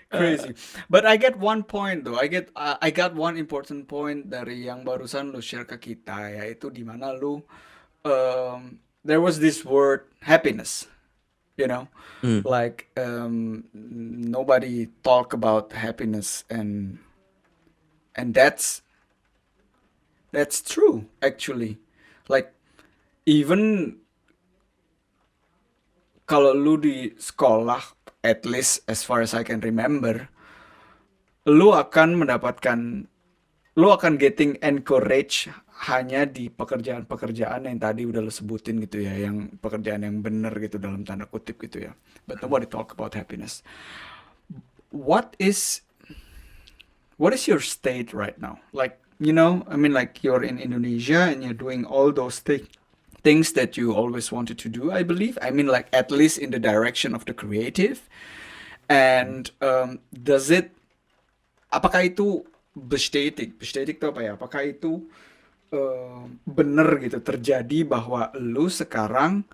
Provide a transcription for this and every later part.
Crazy. But I get one point though. I got one important point dari yang barusan lu share ke kita, yaitu di mana lu there was this word happiness, you know, Hmm. like nobody talk about happiness, and that's true actually. Like even kalau lu di sekolah, at least as far as I can remember, lu akan mendapatkan lu akan getting encourage hanya di pekerjaan-pekerjaan yang tadi udah lo sebutin gitu ya, yang pekerjaan yang bener gitu dalam tanda kutip gitu ya. But nobody talk about happiness. What is what is your state right now? Like, I mean, like you're in Indonesia and you're doing all those things that you always wanted to do, I believe. I mean, like at least in the direction of the creative. And does it apakah itu bestätigt? Bestätigt itu apa ya? Apakah itu bener gitu terjadi bahwa lu sekarang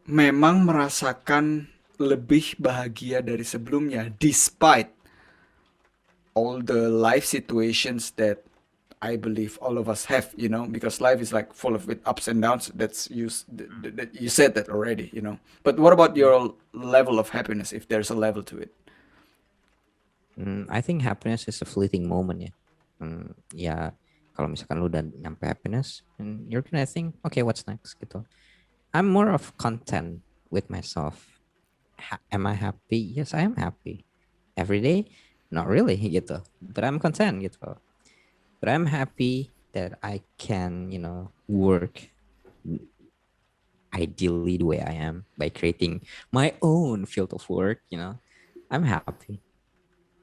memang merasakan lebih bahagia dari sebelumnya despite all the life situations that I believe all of us have, because life is like full of with ups and downs. That's that you said that already. But what about your level of happiness, if there's a level to it? I think happiness is a fleeting moment ya. Ya kalau misalkan lu udah nyampe happiness, and you're gonna think, okay, what's next gitu. I'm more of content with myself. Am I happy? Yes, I am happy. Every day, not really gitu. But I'm content gitu. But I'm happy that I can, work ideally the way I am by creating my own field of work. I'm happy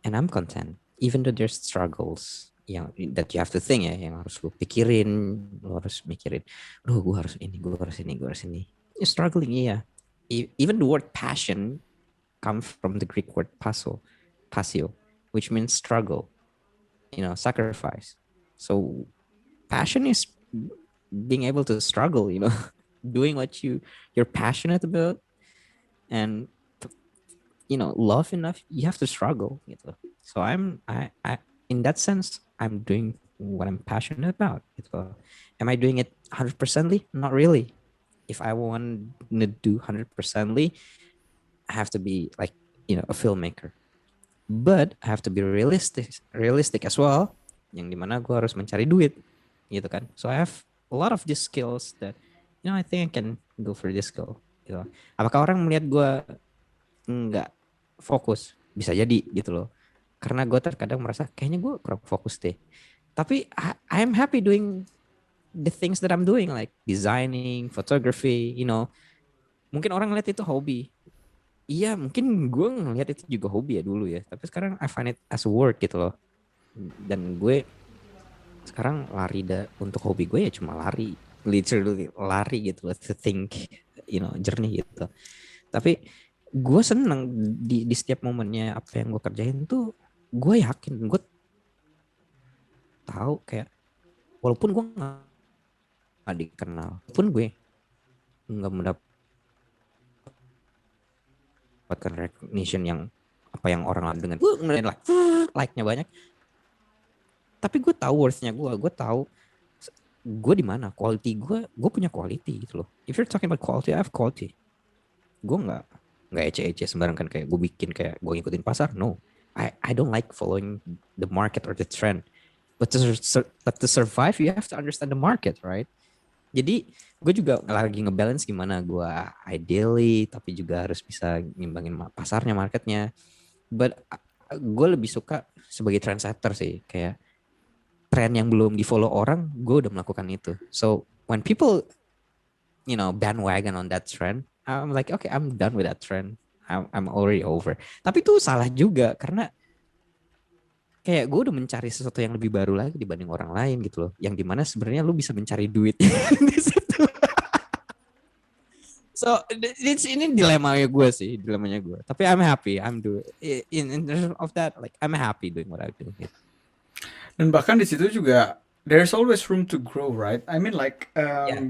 and I'm content. Even though there's struggles yang that you have to think ya, yang harus lu pikirin, lu harus mikirin, gue harus ini, gue harus ini, gue harus ini. You're struggling, yeah. Even the word passion comes from the Greek word passio, which means struggle, sacrifice. So passion is being able to struggle, doing what you're passionate about, and love enough, you have to struggle gitu. So I in that sense, I'm doing what I'm passionate about gitu. Am I doing it 100%ly? Not really. If I want to do 100%ly, I have to be like, a filmmaker. But I have to be realistic as well, yang dimana gue harus mencari duit gitu kan. So I have a lot of these skills that I think I can go for this skill gitu. Apakah orang melihat gue nggak fokus? Bisa jadi gitu loh, karena gue terkadang merasa kayaknya gue kurang fokus deh, tapi I'm happy doing the things that I'm doing, like designing, photography. Mungkin orang ngeliat itu hobi. Iya, mungkin gue ngeliat itu juga hobi ya dulu ya, tapi sekarang I find it as a work gitu loh. Dan gue sekarang lari untuk hobi gue ya cuma lari, literally lari gitu loh, to think, journey gitu. Tapi gue seneng di setiap momennya apa yang gue kerjain tuh, gue yakin, gue tahu kayak walaupun gue nggak dikenal, walaupun gue nggak mendapatkan recognition yang apa yang orang lain dengan like-nya banyak, tapi gue tahu worth-nya, gue tahu gue di mana, gue punya quality gitu loh. If you're talking about quality, I have quality. Gue nggak ece-ece sembarang kan, kayak gue bikin kayak gue ngikutin pasar. No, I don't like following the market or the trend. But to survive, you have to understand the market, right? Jadi gue juga lagi ngebalance gimana gue ideally, tapi juga harus bisa ngimbangin pasarnya, marketnya. But gue lebih suka sebagai trendsetter sih, kayak tren yang belum di follow orang, gue udah melakukan itu. So when people bandwagon on that trend, I'm like, okay, I'm done with that trend. I'm already over. Tapi itu salah juga, karena kayak gue udah mencari sesuatu yang lebih baru lagi dibanding orang lain gitu loh, yang dimana sebenarnya lu bisa mencari duit di situ. So ini dilemanya gue. Tapi I'm happy, I'm doing in terms of that, like I'm happy doing what I do gitu. Dan bahkan di situ juga there's always room to grow, right? I mean, like Ya.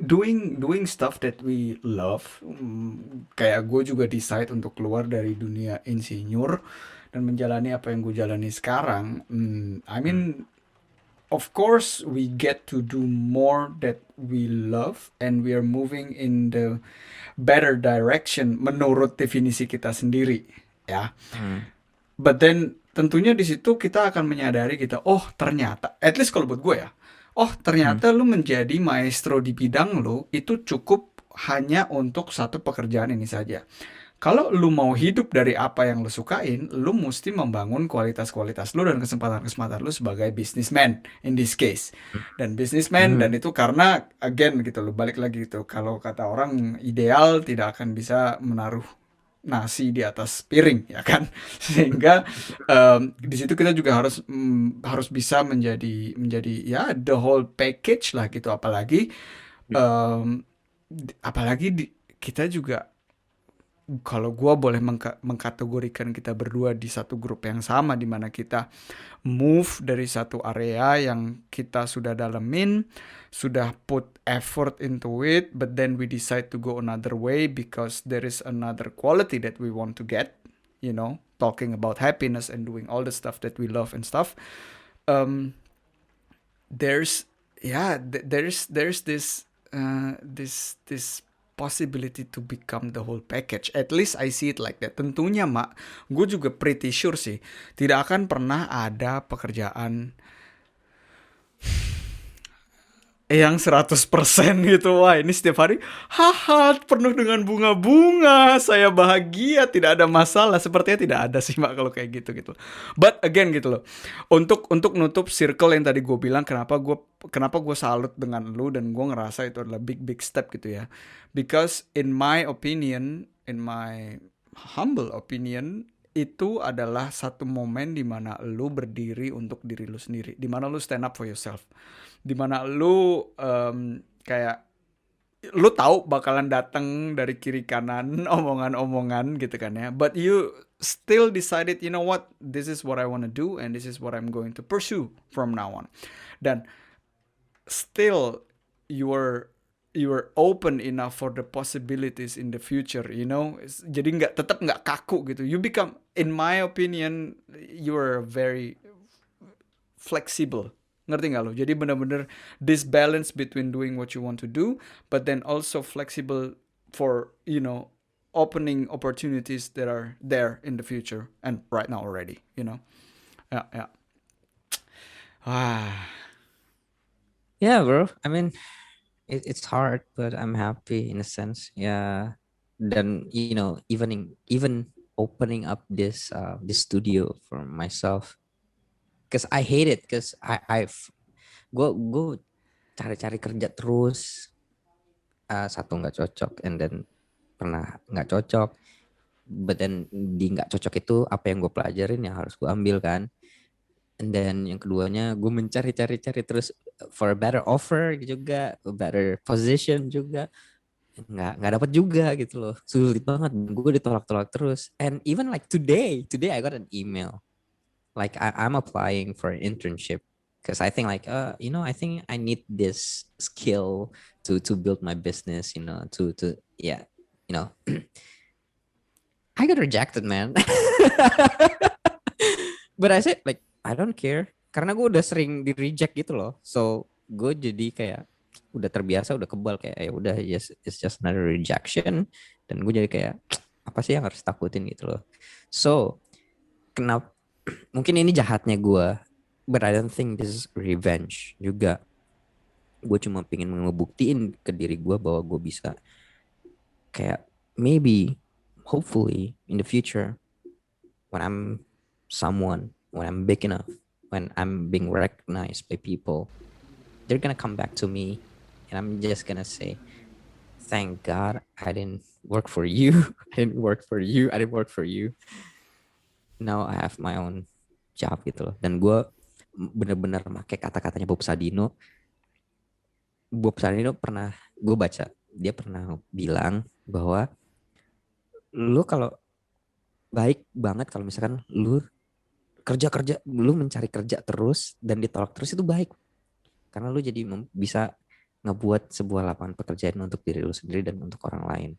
doing stuff that we love. Kayak gue juga decide untuk keluar dari dunia insinyur dan menjalani apa yang gue jalani sekarang. I Hmm. mean, of course, we get to do more that we love, and we are moving in the better direction menurut definisi kita sendiri, ya. Hmm. But then tentunya di situ kita akan menyadari kita, oh ternyata, at least kalau buat gue ya, oh Hmm. ternyata lu menjadi maestro di bidang lu itu cukup hanya untuk satu pekerjaan ini saja. Kalau lu mau hidup dari apa yang lu sukain, lu mesti membangun kualitas-kualitas lu dan kesempatan-kesempatan lu sebagai businessman in this case. Dan businessman, Hmm. dan itu karena again gitu lu balik lagi gitu. Kalau kata orang ideal tidak akan bisa menaruh nasi di atas piring ya kan. Sehingga di situ kita juga harus bisa menjadi ya the whole package lah gitu. Em, kita juga, kalau gua boleh mengkategorikan kita berdua di satu grup yang sama, di mana kita move dari satu area yang kita sudah dalemin, sudah put effort into it, but then we decide to go another way because there is another quality that we want to get, talking about happiness and doing all the stuff that we love and stuff. Um, there's yeah, there's this possibility to become the whole package. At least I see it like that. Tentunya mak, gue juga pretty sure sih tidak akan pernah ada pekerjaan yang 100% gitu. Wah, ini setiap hari haha penuh dengan bunga-bunga, saya bahagia, tidak ada masalah. Sepertinya tidak ada sih mak kalau kayak gitu. But again gitu loh, untuk nutup circle yang tadi gue bilang, kenapa gue salut dengan lu dan gue ngerasa itu adalah big big step gitu ya. Because in my opinion, in my humble opinion, itu adalah satu momen di mana lu berdiri untuk diri lu sendiri, di mana lu stand up for yourself, di mana lu kayak lu tahu bakalan datang dari kiri kanan omongan-omongan gitu kan ya, but you still decided, you know what, this is what I want to do and this is what I'm going to pursue from now on. Dan still you were open enough for the possibilities in the future, jadi tetap nggak kaku gitu. You become, in my opinion, you are very flexible. Ngerti nggak lo? Jadi bener-bener this balance between doing what you want to do, but then also flexible for, opening opportunities that are there in the future and right now already. Ya, ya. Ah, Yeah, bro. I mean, it's hard, but I'm happy in a sense. Yeah. Then even opening up this studio for myself, because I hate it, because gue cari-cari kerja terus, satu nggak cocok, and then pernah nggak cocok, but then di nggak cocok itu apa yang gue pelajarin yang harus gue ambil kan. And then yang keduanya gue mencari-cari terus for a better offer juga, a better position juga, nggak dapat juga gitu loh, sulit banget, gue ditolak-tolak terus. And even like today I got an email like I'm applying for an internship because I think like I think I need this skill to build my business, to yeah, you know I got rejected, man. But I said like I don't care karena gue udah sering di reject gitu loh, so gue jadi kayak udah terbiasa, udah kebal, kayak ya udah, yes, it's just another rejection. Dan gue jadi kayak apa sih yang harus takutin gitu loh. So kenapa, mungkin ini jahatnya gue, but I don't think this is revenge juga. Gue cuma pengen ngebuktiin ke diri gue bahwa gue bisa, kayak maybe, hopefully in the future, when I'm big enough, when I'm being recognized by people, they're gonna come back to me, and I'm just gonna say, thank God I didn't work for you. I didn't work for you. I didn't work for you. Now I have my own job gitu loh. Dan gue bener-bener pakai kata-katanya Bob Sadino. Bob Sadino pernah, gue baca, dia pernah bilang bahwa lu kalau baik banget kalau misalkan lu kerja-kerja, lu mencari kerja terus dan ditolak terus, itu baik. karena lu jadi bisa ngebuat sebuah lapangan pekerjaan untuk diri lu sendiri dan untuk orang lain.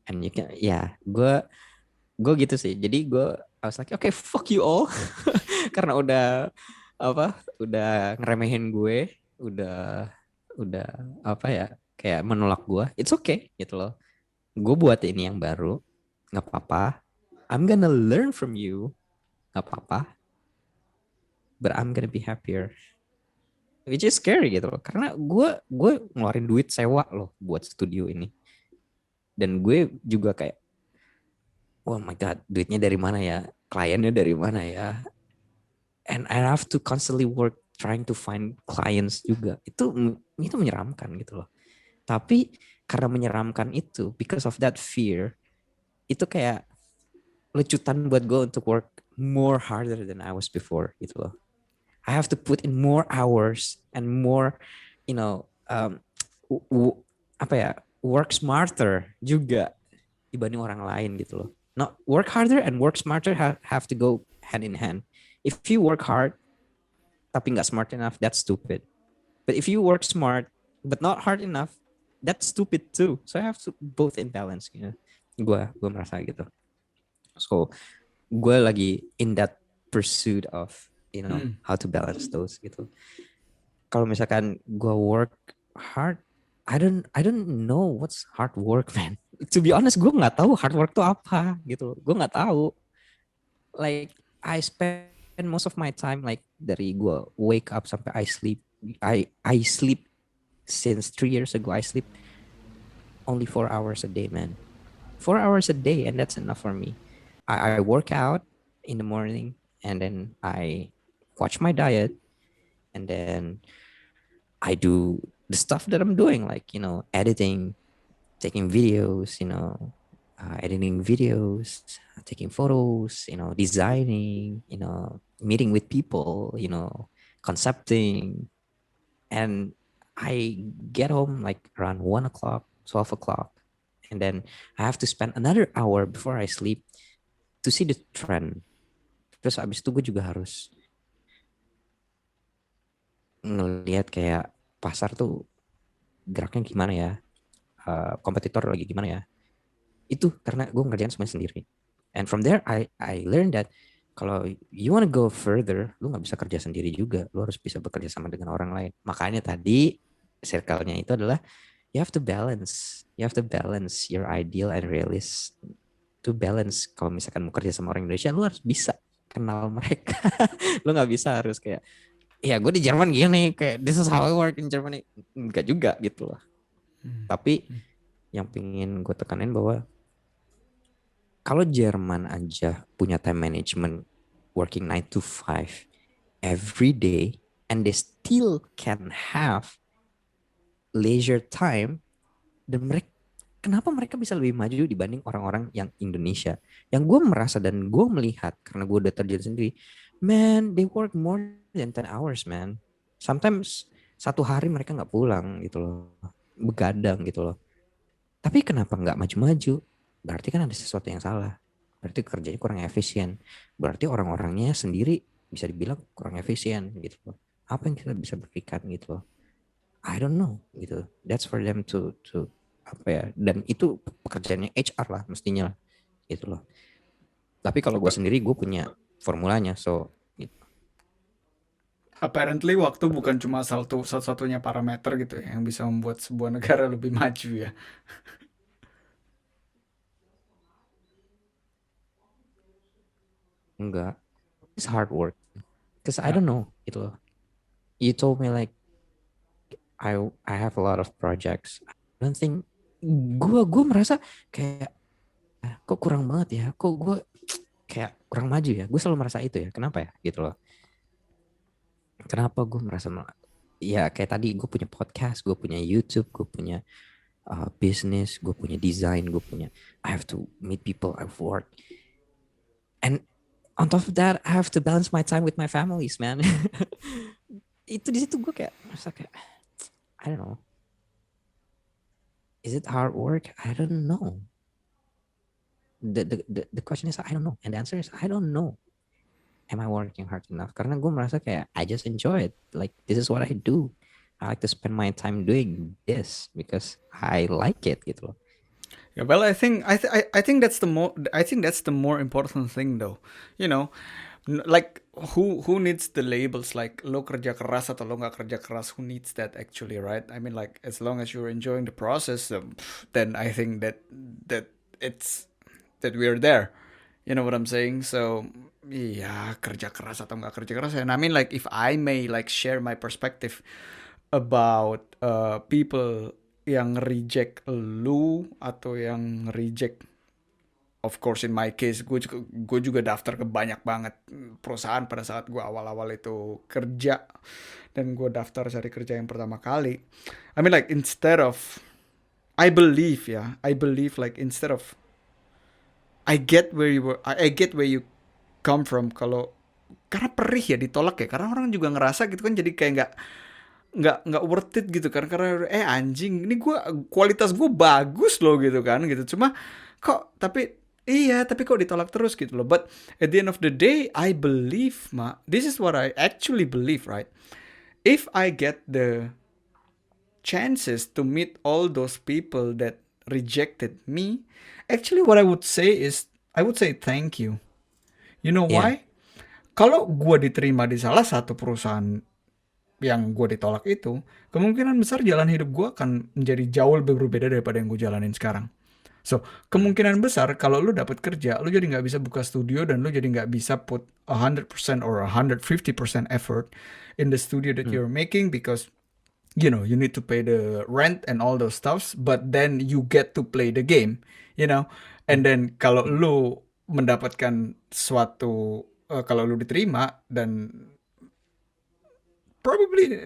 And you can, ya, gue gitu sih. Jadi I was like, okay, fuck you all, karena udah ngeremehin gue, udah apa ya, kayak menolak gue. It's okay gitu loh. Gue buat ini yang baru, nggak apa-apa. I'm gonna learn from you, nggak apa-apa. But I'm gonna be happier. Which is scary gitu loh. Karena gue ngeluarin duit sewa loh buat studio ini. Dan gue juga kayak, oh my god, duitnya dari mana ya? Kliennya dari mana ya? And I have to constantly work trying to find clients juga. Itu menyeramkan gitu loh. Tapi karena menyeramkan itu, because of that fear, itu kayak lecutan buat gue untuk work more harder than I was before gitu loh. I have to put in more hours and more, you know, apa ya, work smarter juga dibanding orang lain gitu loh. Not work harder and work smarter have to go hand in hand. If you work hard tapi nggak smart enough, that's stupid. But if you work smart but not hard enough, that's stupid too. So I have to both in balance gitu. Gue merasa gitu. So gue lagi in that pursuit of how to balance those gitu. Kalau misalkan gue work hard, I don't know what's hard work, man. To be honest, gue nggak tahu hard work tuh apa gitu. Gue nggak tahu. Like I spend most of my time like dari gue wake up sampai I sleep. I sleep since 3 years ago. I sleep only 4 hours a day, man. 4 hours a day, and that's enough for me. I work out in the morning, and then I watch my diet, and then I do the stuff that I'm doing, like editing, taking videos, editing videos, taking photos, designing, meeting with people, concepting, and I get home like around 1 o'clock, 12 o'clock, and then I have to spend another hour before I sleep to see the trend. Terus abis itu gue juga harus ngelihat kayak pasar tuh geraknya gimana ya, kompetitor lagi gimana ya. Itu karena gue ngerjain semuanya sendiri. And from there I learned that kalau you wanna go further, lu nggak bisa kerja sendiri juga, lu harus bisa bekerja sama dengan orang lain. Makanya tadi circle-nya itu adalah you have to balance your ideal and realist. To balance, kalau misalkan mau kerja sama orang Indonesia, lu harus bisa kenal mereka. Lu nggak bisa harus kayak, ya gue di Jerman gini, kayak this is how I work in Germany. Enggak juga gitu loh. Tapi yang pengen gue tekanin bahwa kalau Jerman aja punya time management working 9 to 5 every day, and they still can have leisure time, dan kenapa mereka bisa lebih maju dibanding orang-orang yang Indonesia? Yang gue merasa dan gue melihat karena gue udah terjun sendiri, man, they work more than 10 hours, man. Sometimes satu hari mereka nggak pulang gitu loh, begadang gitu loh. Tapi kenapa nggak maju-maju? Berarti kan ada sesuatu yang salah. Berarti kerjanya kurang efisien. Berarti orang-orangnya sendiri bisa dibilang kurang efisien gitu loh. Apa yang kita bisa berikan gitu loh. I don't know gitu. That's for them to apa ya. Dan itu pekerjaannya HR lah mestinya lah gitu loh. Tapi kalau gue sendiri gue punya formulanya. So gitu. Apparently waktu bukan cuma satu-satunya parameter gitu ya yang bisa membuat sebuah negara lebih maju ya. Enggak. It's hard work. Cause I Ya. don't know gitu loh. You told me like I have a lot of projects. I don't think gue merasa kayak kok kurang banget ya. Kok gue kayak kurang maju ya. Gue selalu merasa itu ya. Kenapa ya gitu loh. Kenapa gue merasa ya kayak tadi gue punya podcast, gue punya YouTube, gue punya business, gue punya design, gue punya I have to meet people at work. And on top of that, I have to balance my time with my families, man. Itu di situ gue kayak merasa kayak I don't know. Is it hard work? I don't know. The question is I don't know, and the answer is I don't know. am I working hard enough? Karena gue merasa kayak I just enjoy it. Like this is what I do. I like to spend my time doing this because I like it gitu loh. Yeah, well, I think that's the more I think that's the more important thing though. You know, like who needs the labels like lo kerja keras atau lo nggak kerja keras? Who needs that actually, right? I mean, like as long as you're enjoying the process, then I think that it's that we're there. You know what I'm saying? So yeah, kerja keras atau nggak kerja keras. And I mean, like if I may like share my perspective about people yang reject lu atau yang reject, of course in my case gue juga daftar ke banyak banget perusahaan pada saat gue awal-awal itu kerja, dan gue daftar cari kerja yang pertama kali. I mean like instead of I believe like instead of I get where you come from. Kalau karena perih ya ditolak ya, karena orang juga ngerasa gitu kan, jadi kayak nggak worth it gitu kan, karena anjing ini kualitas gue bagus loh gitu kan, gitu cuma kok tapi iya tapi kok ditolak terus gitu loh. But at the end of the day I believe this is what I actually believe, right? If I get the chances to meet all those people that rejected me, actually what I would say is I would say thank you. You know Yeah. why? Kalau gue diterima di salah satu perusahaan yang gue ditolak itu, kemungkinan besar jalan hidup gue akan menjadi jauh lebih berbeda daripada yang gue jalanin sekarang. So, Hmm. kemungkinan besar kalau lu dapat kerja, lu jadi nggak bisa buka studio dan lu jadi nggak bisa put 100% or 150% effort in the studio that Hmm. you're making, because you need to pay the rent and all those stuffs, but then you get to play the game, you know. And Hmm. then kalau Hmm. lu mendapatkan suatu kalau lu diterima, dan probably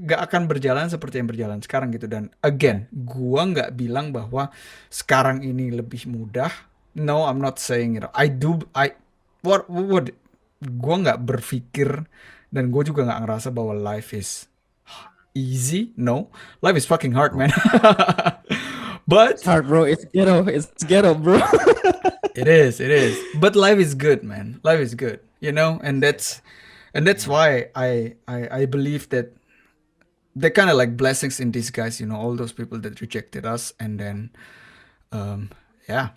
gak akan berjalan seperti yang berjalan sekarang gitu. Dan again, gua nggak bilang bahwa sekarang ini lebih mudah. No, I'm not saying it. What gua nggak berpikir, dan gue juga nggak ngerasa bahwa life is easy. No, life is fucking hard, Oh. man. It's But hard, bro. It's ghetto. It's ghetto, bro. it is. But life is good, man. Life is good, and that's Yeah. why I believe that they're kind of like blessings in disguise, all those people that rejected us, and then um yeah,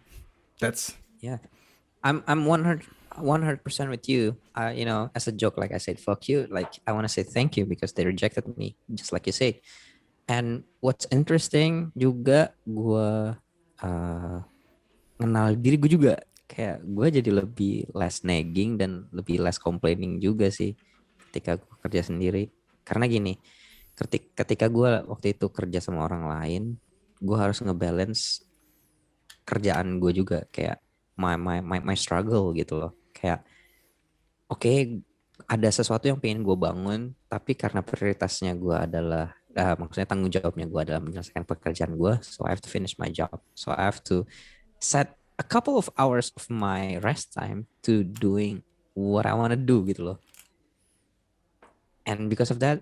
that's Yeah. I'm 100% with you. As a joke, like I said, fuck you. Like I want to say thank you because they rejected me, just like you say. And what's interesting juga, gue kenal diri gue juga, kayak gue jadi lebih less nagging dan lebih less complaining juga sih ketika gue kerja sendiri. Karena gini, ketika gue waktu itu kerja sama orang lain, gue harus ngebalance kerjaan gue juga, kayak my struggle gitu loh. Kayak oke, ada sesuatu yang pengen gue bangun, tapi karena prioritasnya gue adalah maksudnya tanggung jawabnya gue adalah menyelesaikan pekerjaan gue, so I have to finish my job, so I have to set a couple of hours of my rest time to doing what I want to do gitu loh. And because of that,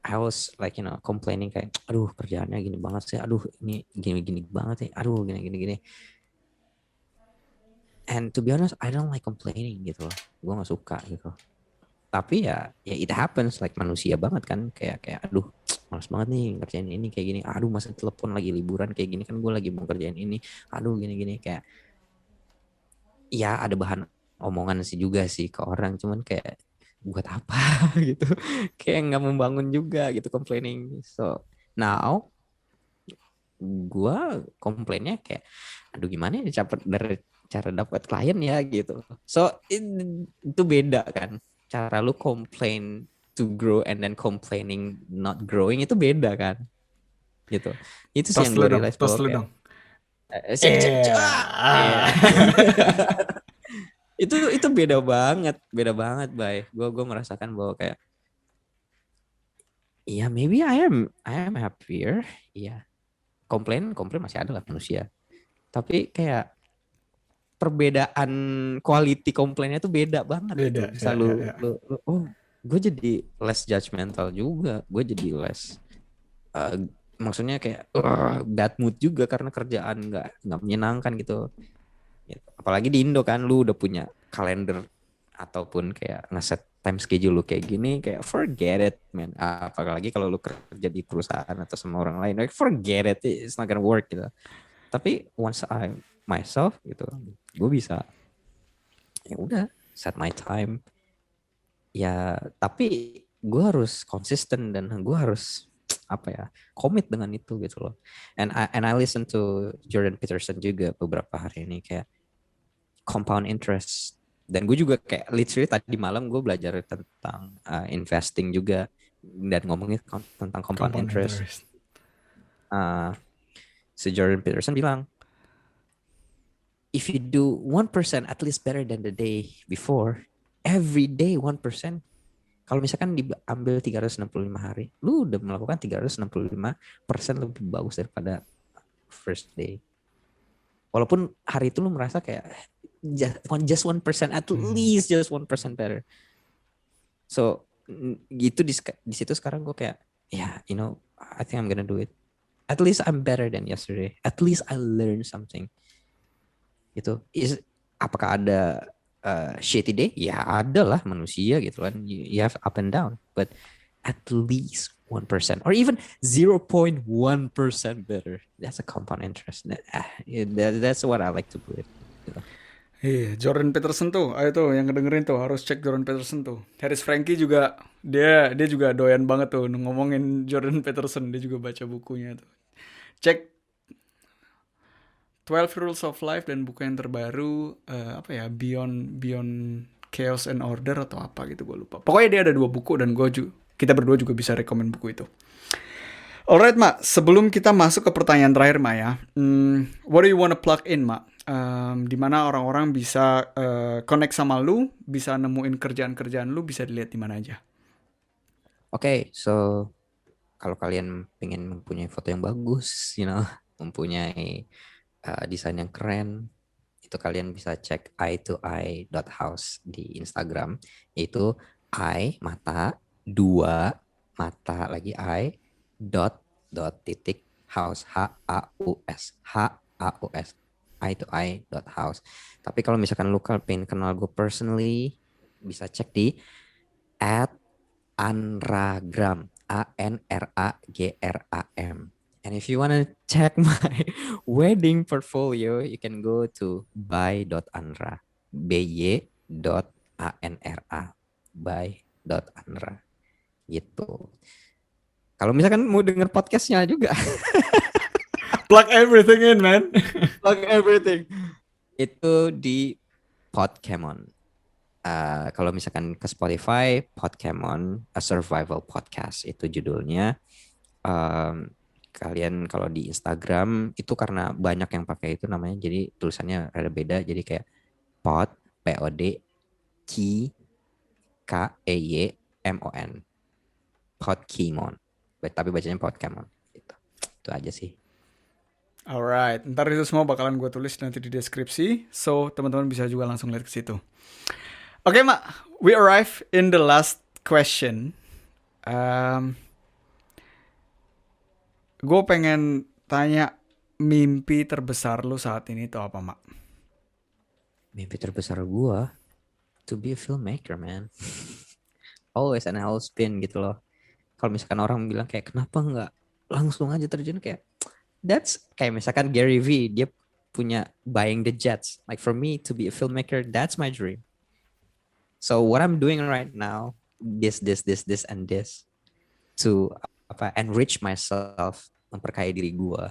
I was like complaining kayak, aduh kerjaannya gini banget sih, aduh ini gini banget sih, aduh gini. And to be honest, I don't like complaining gitu loh, gue nggak suka gitu. Tapi ya it happens, like manusia banget kan, kayak aduh malas banget nih ngerjain ini kayak gini, aduh masa telepon lagi liburan kayak gini kan, gue lagi mau kerjain ini, aduh gini kayak ya ada bahan omongan sih juga sih ke orang, cuman kayak buat apa gitu, kayak nggak membangun juga gitu complaining. So now gue komplainnya kayak aduh gimana ya cara dapat klien ya gitu. So itu beda kan, cara lu complain to grow and then complaining not growing itu beda kan gitu. Itu sih tos yang lu gue dong, realize tos bahwa lu kayak dong. sip sip yeah. itu beda banget bay. Gue merasakan bahwa kayak iya maybe I am happier. Iya, komplain masih ada lah manusia, tapi kayak perbedaan quality komplainnya tuh beda banget Beda gitu. Bisa ya, ya, ya. oh gue jadi less judgmental juga, gue jadi less uh, maksudnya kayak bad mood juga karena kerjaan nggak menyenangkan gitu. Apalagi di Indo kan, lu udah punya kalender ataupun kayak ngeset time schedule lu kayak gini, kayak forget it, man. Apalagi kalau lu kerja di perusahaan atau sama orang lain, like forget it, it's not gonna work gitu. Tapi once I myself gitu, gue bisa ya udah set my time. Ya, tapi gue harus konsisten dan gue harus apa ya, komit dengan itu gitu loh. And I listen to Jordan Peterson juga beberapa hari ini kayak compound interest. Dan gue juga kayak literally tadi malam gue belajar tentang investing juga dan ngomongin tentang compound Compound interest. interest. Si Jordan Peterson bilang, if you do 1% at least better than the day before, every day 1%, kalau misalkan diambil 365 hari, lu udah melakukan 365% lebih bagus daripada first day. Walaupun hari itu lu merasa kayak just 1%, at least just 1% better. So gitu di situ sekarang gue kayak, yeah, you know, I think I'm gonna do it. At least I'm better than yesterday. At least I learned something. Gitu. Apakah ada shitty day? Ya ada lah, manusia gitu kan. You have up and down. But at least 1% or even 0.1% better. That's a compound interest. That's what I like to put it. Gitu. Iya, Jordan Peterson tuh, ayo tuh yang ngedengerin tuh harus cek Jordan Peterson tuh. Harris Frankie juga dia juga doyan banget tuh ngomongin Jordan Peterson, dia juga baca bukunya tuh. Cek 12 Rules of Life dan buku yang terbaru apa ya, Beyond Beyond Chaos and Order atau apa gitu, gue lupa. Pokoknya dia ada 2 buku dan kita berdua juga bisa rekomen buku itu. Alright, Mak. Sebelum kita masuk ke pertanyaan terakhir, Mak ya. What do you wanna plug in, Mak? Dimana orang-orang bisa connect sama lu, bisa nemuin kerjaan-kerjaan lu, bisa dilihat di mana aja. Oke, so kalau kalian pengen mempunyai foto yang bagus, you know, mempunyai desain yang keren, itu kalian bisa cek eye2eye.house di Instagram, yaitu eye mata, 2 mata lagi eye titik house, HAUS, eye2eye.house. Tapi kalau misalkan lu pengen kenal gue personally, bisa cek di @anragram, ANRAGRAM. And if you want to check my wedding portfolio, you can go to by.anra, by.anra, by.anra, gitu. Kalau misalkan mau denger podcastnya juga, Plug everything in, man. plug everything. Itu di Podcamon. Kalau misalkan ke Spotify, Podcamon, A Survival Podcast, itu judulnya. Kalian kalau di Instagram itu karena banyak yang pakai itu namanya, jadi tulisannya rada beda, jadi kayak POD KEYMON, Podcamon, tapi bacanya Podcamon gitu. Itu aja sih. Alright, ntar itu semua bakalan gue tulis nanti di deskripsi, so teman-teman bisa juga langsung lihat ke situ. Oke, Mak, we arrive in the last question. Gue pengen tanya, mimpi terbesar lu saat ini itu apa, Mak? Mimpi terbesar gua to be a filmmaker, man. Always and always been gitu loh. Kalau misalkan orang bilang kayak kenapa nggak langsung aja terjun, kayak that's kayak misalkan Gary V, dia punya buying the jets. Like for me to be a filmmaker, that's my dream. So what I'm doing right now, this and this to enrich myself, memperkaya diri gue,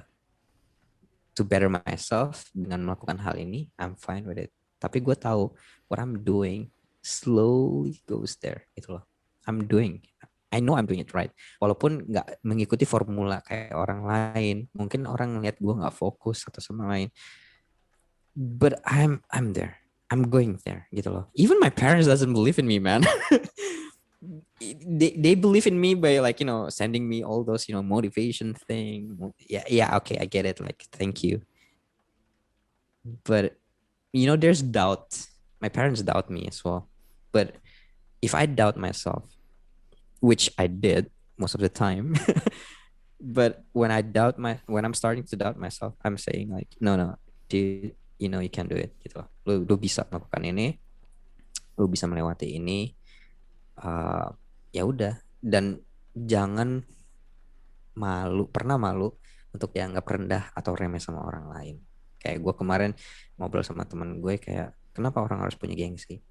to better myself dengan melakukan hal ini, I'm fine with it. Tapi gue tahu what I'm doing slowly goes there, gitu loh. I know I'm doing it right. Walaupun nggak mengikuti formula kayak orang lain, mungkin orang ngeliat gue nggak fokus atau sama lain. But I'm there. I'm going there gitu loh. Even my parents doesn't believe in me, man. they believe in me by like, you know, sending me all those, you know, motivation thing. Yeah, okay, I get it. Like, thank you. But you know, there's doubt. My parents doubt me as well. But if I doubt myself, which I did most of the time, but when I'm starting to doubt myself, I'm saying like, no, dude, you know you can do it gitu loh. Lu bisa melakukan ini. lu bisa melewati ini, uh, ya udah. Dan jangan pernah malu untuk dianggap rendah atau remeh sama orang lain. Kayak gue kemarin ngobrol sama temen gue kayak, kenapa orang harus punya gengsi?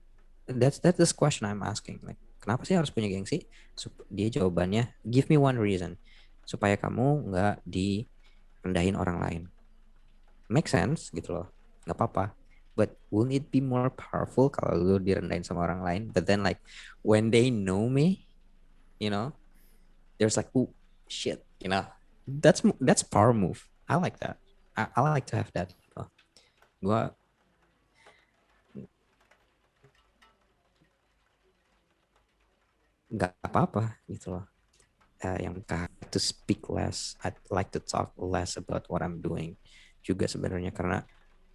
That's the question I'm asking. Like, kenapa sih harus punya gengsi? Dia jawabannya, give me one reason supaya kamu nggak direndahin orang lain. Make sense gitu loh, nggak apa-apa. But won't it be more powerful kalau lu direndahin sama orang lain? But then like when they know me, you know, there's like, oh shit, you know, that's power move. I like that. I like to have that. Gitu. Gua nggak apa-apa gitu loh. Yang to speak less, I'd like to talk less about what I'm doing juga sebenarnya, karena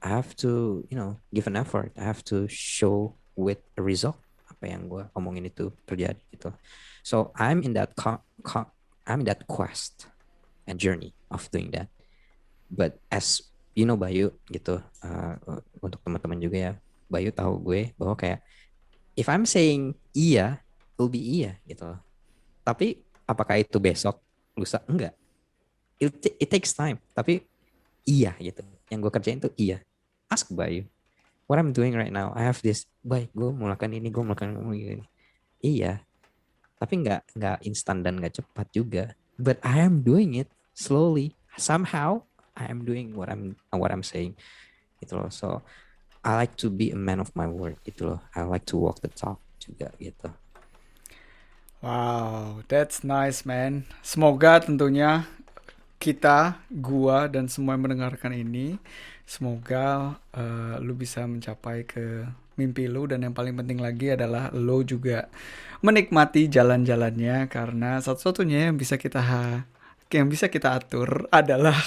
I have to, you know, give an effort. I have to show with a result apa yang gue omongin itu terjadi gitu. So I'm in that I'm in that quest and journey of doing that. But as you know Bayu gitu, untuk teman-teman juga ya, Bayu tahu gue bahwa kayak if I'm saying iya, it will be iya gitu loh. Tapi apakah itu besok, lusa? Enggak. It takes time. Tapi iya gitu. Yang gue kerjain tuh iya. Ask Bayu. What I'm doing right now, I have this. Baik, gue mau lakukan ini, gue mau lakukan ini. Iya. Tapi nggak instan dan nggak cepat juga. But I am doing it slowly. Somehow I am doing what I'm saying. Gitu loh. So I like to be a man of my word. Gitu loh. I like to walk the talk juga gitu. Wow, that's nice man. Semoga tentunya gua dan semua yang mendengarkan ini, semoga lu bisa mencapai ke mimpi lu, dan yang paling penting lagi adalah lu juga menikmati jalan-jalannya, karena satu-satunya yang bisa kita atur adalah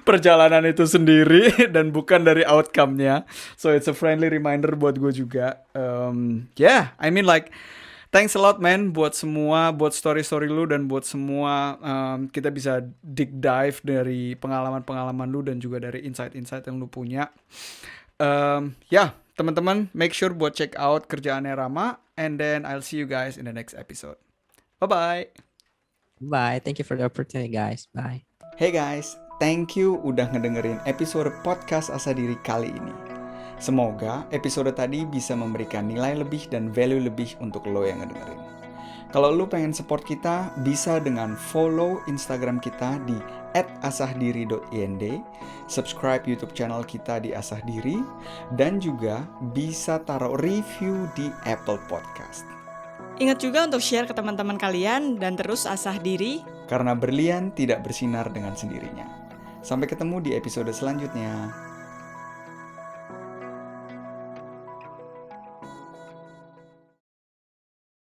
perjalanan itu sendiri dan bukan dari outcome-nya. So it's a friendly reminder buat gue juga. Yeah, I mean like thanks a lot man buat story-story lu, dan buat semua kita bisa dive dari pengalaman-pengalaman lu dan juga dari insight-insight yang lu punya. Ya, teman-teman, make sure buat check out kerjaannya Rama, and then I'll see you guys in the next episode. Bye-bye. Bye. Thank you for the opportunity, guys. Bye. Hey guys, thank you udah ngedengerin episode podcast Asa Diri kali ini. Semoga episode tadi bisa memberikan nilai lebih dan value lebih untuk lo yang ngedengerin. Kalau lo pengen support kita, bisa dengan follow Instagram kita di @asahdiri.ind, subscribe YouTube channel kita di Asahdiri, dan juga bisa taruh review di Apple Podcast. Ingat juga untuk share ke teman-teman kalian dan terus asah diri. Karena berlian tidak bersinar dengan sendirinya. Sampai ketemu di episode selanjutnya.